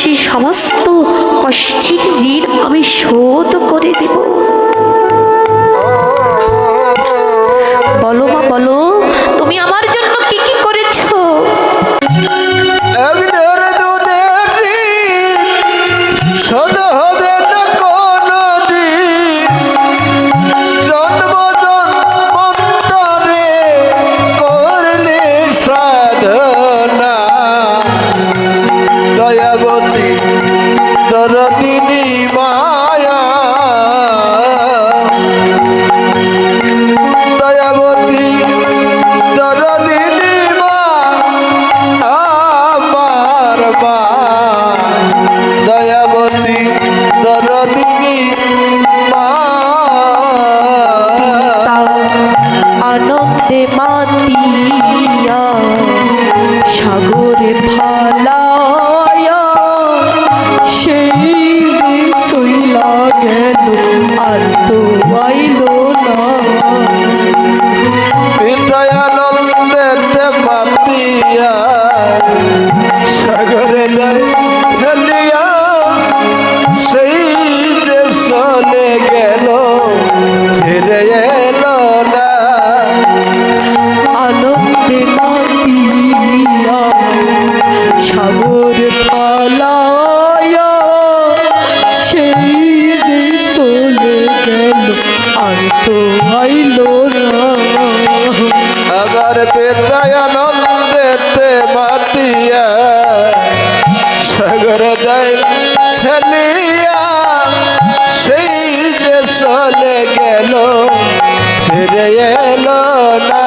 সেই সমস্ত কষ্টের ঋণ আমি শোধ করে দেব। বলো মা বলো, তুমি আমার জন্য কি কি করেছো? আনন্দে মাতিয়া সাগরে ভালায়া সেই সইলা গেল আর তো আইল না। আনন্দে মাতিয়া সাগরে ফেলিয়া সেই যে চলে গেল ফিরে এলো না। আনন্দে মাতিয়া সাগর পালায়া সেই যে চলে গেল আর তো আইল না। আবার আনন্দেতে মাতিয়া সাগর যায় ফেলিয়া সেই যে চলে গেল ফিরে এলো না।